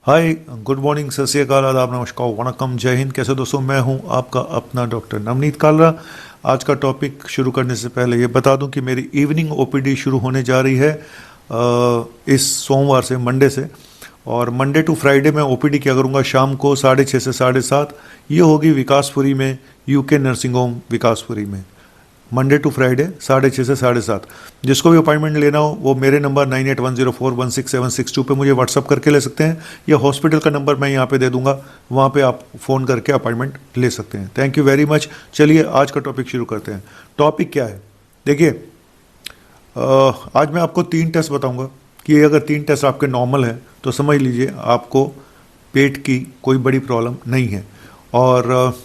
हाय, good morning, सत श्री अकाल, आदाब, नमस्कार, वणक्कम, जय हिंद। कैसे दोस्तों, मैं हूं आपका अपना डॉक्टर नवनीत कालरा। आज का टॉपिक शुरू करने से पहले ये बता दूं कि मेरी इवनिंग ओपीडी शुरू होने जा रही है इस सोमवार से, मंडे से। और मंडे टू फ्राइडे मैं ओपीडी किया करूंगा शाम को 6:30 से 7:30। ये होगी विकासपुरी में, यूके नर्सिंग होम विकासपुरी में, मंडे टू फ्राइडे 6:30 से 7:30। जिसको भी अपॉइंटमेंट लेना हो वो मेरे नंबर 9810416762 पे मुझे व्हाट्सअप करके ले सकते हैं, या हॉस्पिटल का नंबर मैं यहाँ पे दे दूंगा, वहाँ पे आप फ़ोन करके अपॉइंटमेंट ले सकते हैं। Thank you very much. चलिए आज का टॉपिक शुरू करते हैं। टॉपिक क्या है, देखिए, आज मैं आपको 3 टेस्ट बताऊँगा कि अगर 3 टेस्ट आपके नॉर्मल हैं तो समझ लीजिए आपको पेट की कोई बड़ी प्रॉब्लम नहीं है, और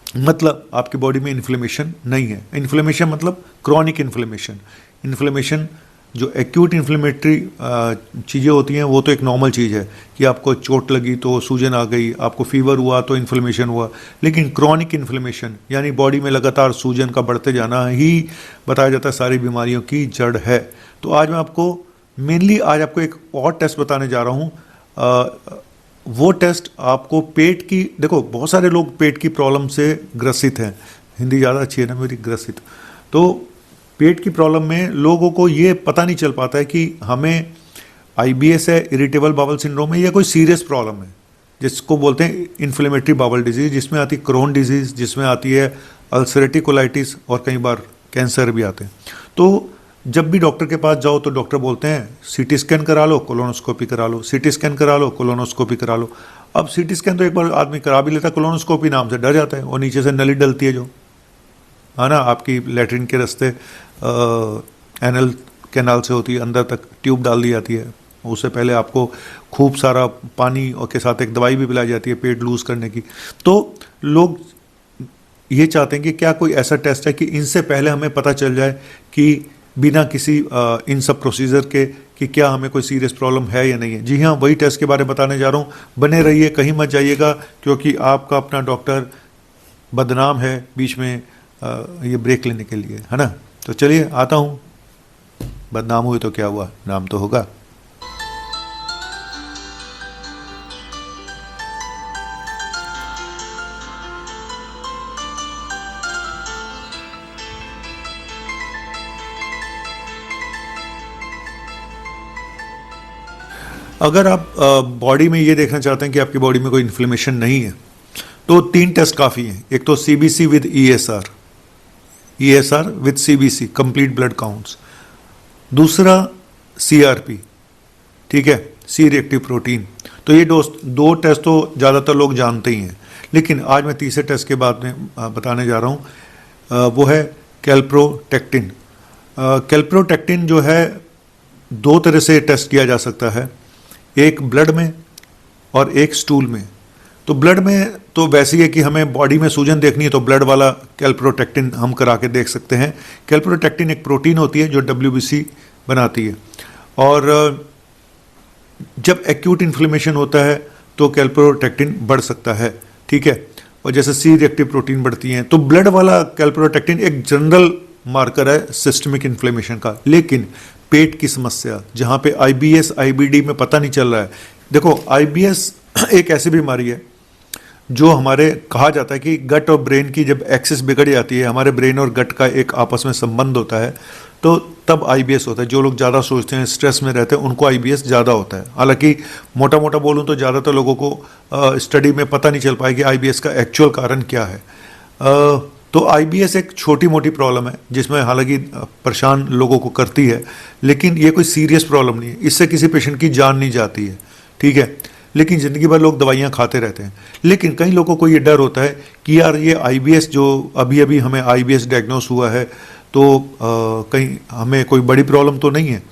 मतलब आपकी बॉडी में इन्फ्लेमेशन नहीं है। इन्फ्लेमेशन मतलब क्रॉनिक इन्फ्लेमेशन। इन्फ्लेमेशन जो एक्यूट इन्फ्लेमेटरी चीज़ें होती हैं वो तो एक नॉर्मल चीज़ है कि आपको चोट लगी तो सूजन आ गई, आपको फीवर हुआ तो इन्फ्लेमेशन हुआ। लेकिन क्रॉनिक इन्फ्लेमेशन यानी बॉडी में लगातार सूजन का बढ़ते जाना ही बताया जाता है सारी बीमारियों की जड़ है। तो आज मैं आपको मेनली आज एक और टेस्ट बताने जा रहा हूँ। वो टेस्ट आपको पेट की, देखो बहुत सारे लोग पेट की प्रॉब्लम से ग्रसित हैं। हिंदी ज़्यादा अच्छी है ना मेरी, ग्रसित। तो पेट की प्रॉब्लम में लोगों को ये पता नहीं चल पाता है कि हमें आईबीएस है, इरिटेबल बाउल सिंड्रोम है, या कोई सीरियस प्रॉब्लम है जिसको बोलते हैं इन्फ्लेमेटरी बाउल डिजीज, जिसमें आती है क्रोन डिजीज, जिसमें आती है अल्सरेटिव कोलाइटिस, और कई बार कैंसर भी आते हैं। तो जब भी डॉक्टर के पास जाओ तो डॉक्टर बोलते हैं सीटी स्कैन करा लो, कोलोनोस्कोपी करा लो, सीटी स्कैन करा लो, कोलोनोस्कोपी करा लो। अब सीटी स्कैन तो एक बार आदमी करा भी लेता, कोलोनोस्कोपी नाम से डर जाता है, और नीचे से नली डलती है जो है ना, आपकी लेटरिन के रास्ते एनल कैनाल से होती है, अंदर तक ट्यूब डाल दी जाती है। उससे पहले आपको खूब सारा पानी और के साथ एक दवाई भी पिलाई जाती है पेट लूज करने की। तो लोग ये चाहते हैं कि क्या कोई ऐसा टेस्ट है कि इनसे पहले हमें पता चल जाए कि बिना किसी इन सब प्रोसीजर के कि क्या हमें कोई सीरियस प्रॉब्लम है या नहीं है। जी हाँ, वही टेस्ट के बारे में बताने जा रहा हूँ। बने रहिए, कहीं मत जाइएगा, क्योंकि आपका अपना डॉक्टर बदनाम है बीच में ये ब्रेक लेने के लिए, है ना। तो चलिए आता हूँ। बदनाम हुए तो क्या हुआ, नाम तो होगा। अगर आप बॉडी में ये देखना चाहते हैं कि आपकी बॉडी में कोई इन्फ्लेमेशन नहीं है तो 3 टेस्ट काफ़ी हैं। एक तो CBC with ESR with CBC, complete blood counts. दूसरा सीआरपी, ठीक है, सी रिएक्टिव प्रोटीन। तो ये दो टेस्ट तो ज़्यादातर लोग जानते ही हैं, लेकिन आज मैं तीसरे टेस्ट के बाद में बताने जा रहा हूँ। वो है कैल्प्रोटेक्टिन। कैल्प्रोटेक्टिन जो है 2 तरह से टेस्ट किया जा सकता है, एक ब्लड में और एक स्टूल में। तो ब्लड में तो वैसे ही है कि हमें बॉडी में सूजन देखनी है तो ब्लड वाला कैल्प्रोटेक्टिन हम करा के देख सकते हैं। कैल्प्रोटेक्टिन एक प्रोटीन होती है जो डब्ल्यूबीसी बनाती है, और जब एक्यूट इन्फ्लेमेशन होता है तो कैल्प्रोटेक्टिन बढ़ सकता है, ठीक है। और जैसे सी रिएक्टिव प्रोटीन बढ़ती हैं, तो ब्लड वाला कैल्प्रोटेक्टिन एक जनरल मार्कर है सिस्टमिक इन्फ्लेमेशन का। लेकिन पेट की समस्या जहाँ पे आईबीएस आईबीडी में पता नहीं चल रहा है। देखो, आईबीएस एक ऐसी बीमारी है जो हमारे कहा जाता है कि गट और ब्रेन की जब एक्सिस बिगड़ जाती है, हमारे ब्रेन और गट का एक आपस में संबंध होता है, तो तब आईबीएस होता है। जो लोग ज़्यादा सोचते हैं, स्ट्रेस में रहते हैं, उनको आईबीएस ज़्यादा होता है। हालांकि मोटा मोटा बोलूँ तो ज़्यादातर लोगों को स्टडी में पता नहीं चल पाए कि आईबीएस का एक्चुअल कारण क्या है। तो आईबीएस एक छोटी मोटी प्रॉब्लम है जिसमें हालांकि परेशान लोगों को करती है, लेकिन ये कोई सीरियस प्रॉब्लम नहीं है। इससे किसी पेशेंट की जान नहीं जाती है, ठीक है। लेकिन ज़िंदगी भर लोग दवाइयाँ खाते रहते हैं। लेकिन कई लोगों को ये डर होता है कि यार ये आईबीएस जो अभी अभी हमें आईबीएस डायग्नोस हुआ है तो कहीं हमें कोई बड़ी प्रॉब्लम तो नहीं है।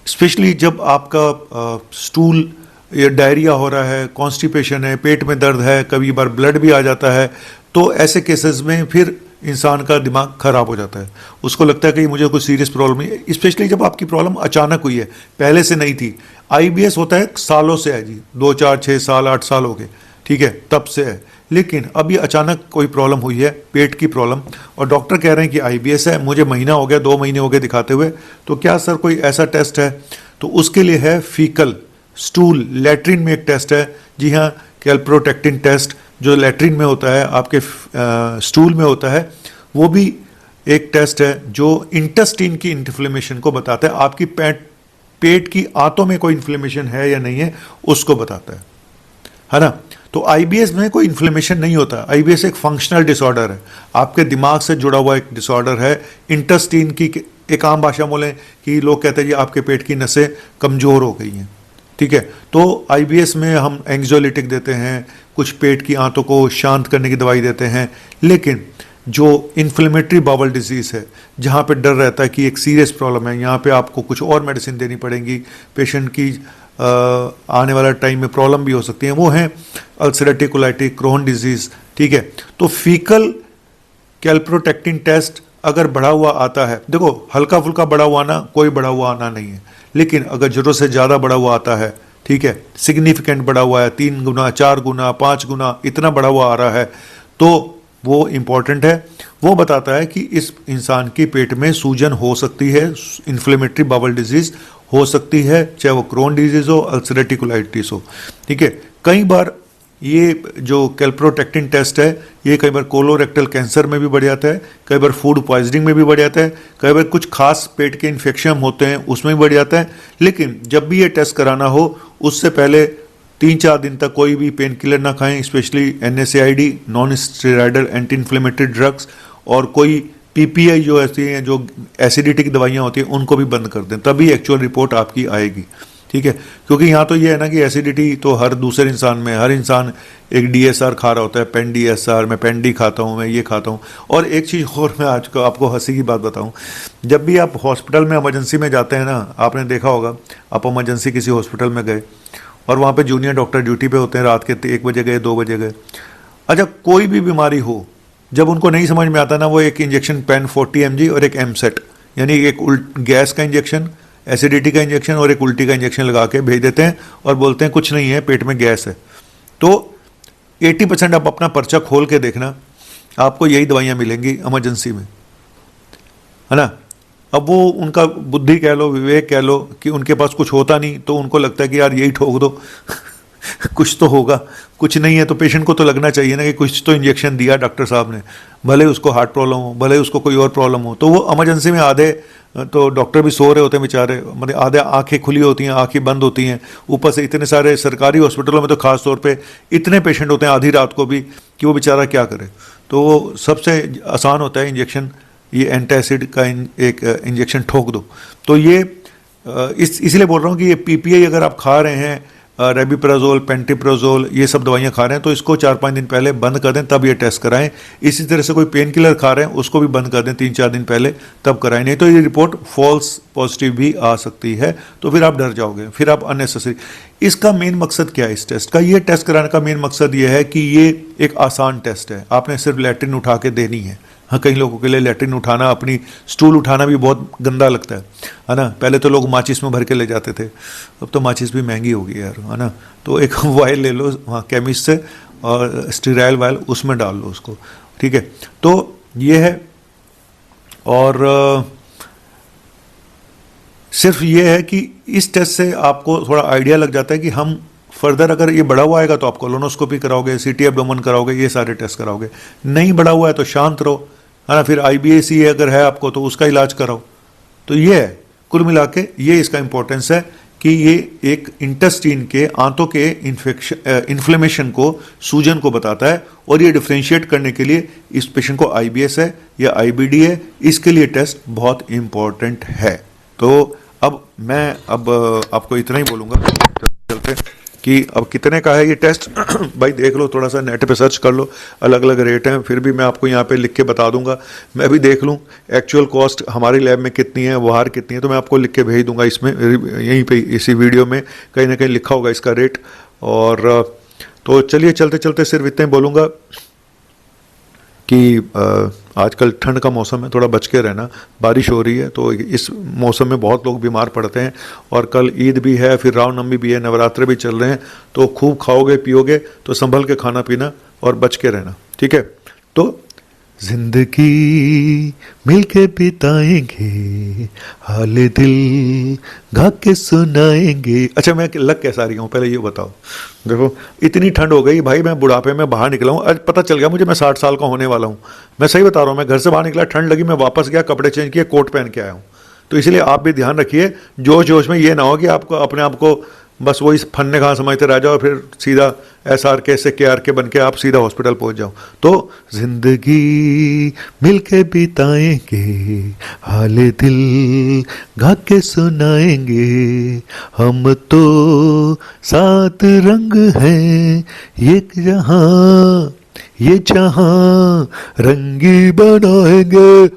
स्पेशली जब आपका स्टूल या डायरिया हो रहा है, कॉन्स्टिपेशन है, पेट में दर्द है, कभी बार ब्लड भी आ जाता है, तो ऐसे केसेस में फिर इंसान का दिमाग खराब हो जाता है। उसको लगता है कि मुझे कोई सीरियस प्रॉब्लम नहीं है, स्पेशली जब आपकी प्रॉब्लम अचानक हुई है, पहले से नहीं थी। आईबीएस होता है सालों से है जी, 2 4 6 साल 8 साल हो गए, ठीक है, तब से है। लेकिन अभी अचानक कोई प्रॉब्लम हुई है, पेट की प्रॉब्लम, और डॉक्टर कह रहे हैं कि आईबीएस है, मुझे महीना हो गया, 2 महीने हो गए दिखाते हुए, तो क्या सर कोई ऐसा टेस्ट है? तो उसके लिए है फीकल स्टूल, लैट्रिन में एक टेस्ट है, जी हाँ, कैल्प्रोटेक्टिन टेस्ट जो लैट्रिन में होता है, आपके स्टूल में होता है, वो भी एक टेस्ट है जो इंटेस्टाइन की इन्फ्लेमेशन को बताता है, आपकी पेट की आंतों में कोई इन्फ्लेमेशन है या नहीं है उसको बताता है ना। तो आईबीएस में कोई इन्फ्लेमेशन नहीं होता। आईबीएस एक फंक्शनल डिसऑर्डर है, आपके दिमाग से जुड़ा हुआ एक डिसऑर्डर है। इंटेस्टाइन की एक आम भाषा बोलें कि लोग कहते हैं जी आपके पेट की नसें कमज़ोर हो गई हैं, ठीक है। तो आईबीएस में हम एंग्जोलिटिक देते हैं, कुछ पेट की आंतों को शांत करने की दवाई देते हैं, लेकिन जो इन्फ्लेमेटरी बाउल डिजीज़ है, जहाँ पे डर रहता है कि एक सीरियस प्रॉब्लम है, यहाँ पे आपको कुछ और मेडिसिन देनी पड़ेगी, पेशेंट की आने वाला टाइम में प्रॉब्लम भी हो सकती है, वो हैं अल्सरेटिव कोलाइटिस, क्रोहन डिजीज़, ठीक है। तो फीकल कैल्प्रोटेक्टिन टेस्ट अगर बढ़ा हुआ आता है, देखो हल्का फुल्का बढ़ा हुआ आना कोई बढ़ा हुआ आना नहीं है, लेकिन अगर जरूरत से ज़्यादा बढ़ा हुआ आता है, ठीक है, सिग्निफिकेंट बढ़ा हुआ है, 3 गुना 4 गुना 5 गुना इतना बढ़ा हुआ आ रहा है, तो वो इम्पॉर्टेंट है। वो बताता है कि इस इंसान के पेट में सूजन हो सकती है, इन्फ्लेमेटरी बाउल डिजीज़ हो सकती है, चाहे वो क्रोन डिजीज़ हो, अल्सरेटिव कोलाइटिस हो, ठीक है। कई बार ये जो कैल्प्रोटेक्टिन टेस्ट है, ये कई बार कोलोरेक्टल कैंसर में भी बढ़ जाता है, कई बार फूड पॉइजनिंग में भी बढ़ जाता है, कई बार कुछ खास पेट के इन्फेक्शन होते हैं उसमें भी बढ़ जाता है। लेकिन जब भी ये टेस्ट कराना हो, उससे पहले 3-4 दिन तक कोई भी पेन किलर ना खाएं, specially NSAID, non steroidal anti inflammatory drugs, और कोई PPI जो ऐसी हैं जो एसिडिटी की दवाइयाँ होती हैं उनको भी बंद कर दें, तभी एक्चुअल रिपोर्ट आपकी आएगी, ठीक है। क्योंकि यहाँ तो ये है ना कि एसिडिटी तो हर दूसरे इंसान में, हर इंसान एक DSR खा रहा होता है, पेन DSR, मैं पेन डी खाता हूँ, मैं ये खाता हूँ। और एक चीज़ और मैं आज को आपको हंसी की बात बताऊँ, जब भी आप हॉस्पिटल में इमरजेंसी में जाते हैं ना, आपने देखा होगा, आप इमरजेंसी किसी हॉस्पिटल में गए और वहाँ पे जूनियर डॉक्टर ड्यूटी पे होते हैं, रात के 1 बजे गए, 2 बजे गए। अच्छा, कोई भी बीमारी हो, जब उनको नहीं समझ में आता ना, वो एक इंजेक्शन पेन 40 mg और एक एमसेट, यानी एक गैस का इंजेक्शन, एसिडिटी का इंजेक्शन और एक उल्टी का इंजेक्शन लगा के भेज देते हैं और बोलते हैं कुछ नहीं है, पेट में गैस है। तो 80% आप अपना पर्चा खोल के देखना, आपको यही दवाइयाँ मिलेंगी इमरजेंसी में, है ना। अब वो उनका बुद्धि कह लो, विवेक कह लो कि उनके पास कुछ होता नहीं, तो उनको लगता है कि यार यही ठोक दो कुछ तो होगा, कुछ नहीं है तो पेशेंट को तो लगना चाहिए ना कि कुछ तो इंजेक्शन दिया डॉक्टर साहब ने, भले उसको हार्ट प्रॉब्लम हो, भले उसको कोई और प्रॉब्लम हो। तो वो इमरजेंसी में आधे तो डॉक्टर भी सो रहे होते हैं बेचारे, मतलब आधे आंखें खुली होती हैं, आंखें बंद होती हैं, ऊपर से इतने सारे सरकारी हॉस्पिटलों में तो खास तौर पे इतने पेशेंट होते हैं आधी रात को भी कि वो बेचारा क्या करे। तो वो सबसे आसान होता है इंजेक्शन, ये एंटासिड का एक इंजेक्शन ठोक दो। तो ये इसलिए बोल रहा हूँ कि ये PPI अगर आप खा रहे हैं, रेबिप्राजोल, पेंटिप्राजोल, ये सब दवाइयाँ खा रहे हैं, तो इसको 4-5 दिन पहले बंद कर दें, तब ये टेस्ट कराएं। इसी तरह से कोई पेन किलर खा रहे हैं, उसको भी बंद कर दें 3-4 दिन पहले, तब कराएं, नहीं तो ये रिपोर्ट फॉल्स पॉजिटिव भी आ सकती है, तो फिर आप डर जाओगे, फिर आप अननेसेसरी। इसका मेन मकसद क्या है इस टेस्ट का? ये टेस्ट कराने का मेन मकसद ये है कि ये एक आसान टेस्ट है, आपने सिर्फ लैट्रिन उठा के देनी है। हाँ, कई लोगों के लिए लैट्रिन उठाना, अपनी स्टूल उठाना भी बहुत गंदा लगता है ना। पहले तो लोग माचिस में भर के ले जाते थे, अब तो माचिस भी महंगी हो गई यार, है ना। तो एक वायल ले लो वहाँ केमिस्ट से, और स्टीराइल वायल उसमें डाल लो उसको, ठीक है। तो ये है, और सिर्फ ये है कि इस टेस्ट से आपको थोड़ा आइडिया लग जाता है कि हम फर्दर अगर ये बढ़ा हुआ आएगा तो आप कोलोनोस्कोपी कराओगे, CT एब्डोमेन कराओगे, ये सारे टेस्ट कराओगे। नहीं बढ़ा हुआ है तो शांत रहो, है ना। फिर IBAC अगर है आपको तो उसका इलाज कराओ। तो ये है कुल मिला के, ये इसका इंपॉर्टेंस है कि ये एक इंटेस्टाइन के, आंतों के इन्फ्लेमेशन को, सूजन को बताता है, और ये डिफ्रेंशिएट करने के लिए इस पेशेंट को IBS है या IBD है, इसके लिए टेस्ट बहुत इंपॉर्टेंट है। तो अब मैं आपको इतना ही बोलूँगा चलते कि अब कितने का है ये टेस्ट भाई देख लो, थोड़ा सा नेट पे सर्च कर लो, अलग अलग रेट हैं, फिर भी मैं आपको यहाँ पे लिख के बता दूंगा। मैं भी देख लूँ एक्चुअल कॉस्ट हमारी लैब में कितनी है, बाहर कितनी है, तो मैं आपको लिख के भेज दूंगा, इसमें यहीं पे इसी वीडियो में कहीं ना कहीं लिखा होगा इसका रेट। और तो चलिए चलते चलते सिर्फ इतने बोलूँगा कि आजकल ठंड का मौसम है, थोड़ा बच के रहना, बारिश हो रही है, तो इस मौसम में बहुत लोग बीमार पड़ते हैं, और कल ईद भी है, फिर रामनवमी भी है, नवरात्र भी चल रहे हैं, तो खूब खाओगे पियोगे तो संभल के खाना पीना और बच के रहना, ठीक है। तो जिंदगी मिलके बिताएंगे, हाल दिल गा के सुनाएंगे। अच्छा मैं लग कैसा रही हूँ पहले ये बताओ। देखो इतनी ठंड हो गई भाई, मैं बुढ़ापे में बाहर निकला हूँ। आज पता चल गया मुझे मैं 60 साल का होने वाला हूँ। मैं सही बता रहा हूँ, मैं घर से बाहर निकला, ठंड लगी, मैं वापस गया, कपड़े चेंज किए, कोट पहन के आया हूँ। तो इसलिए आप भी ध्यान रखिए, जोश जोश में ये ना हो कि आपको अपने आप को बस वही फन्ने कहाँ समझते रह जाओ, फिर सीधा SRK से KRK बन के आप सीधा हॉस्पिटल पहुंच जाओ। तो जिंदगी मिलके बिताएंगे, हाल दिल गा के सुनाएंगे, हम तो सात रंग हैं, एक जहां ये जहां रंगी बनाएंगे।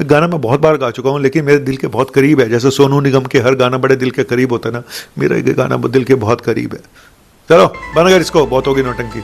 गाना मैं बहुत बार गा चुका हूँ, लेकिन मेरे दिल के बहुत करीब है। जैसे सोनू निगम के हर गाना बड़े दिल के करीब होता है ना, मेरा ये गाना दिल के बहुत करीब है। चलो बन गया, इसको बहुत होगी नौटंकी।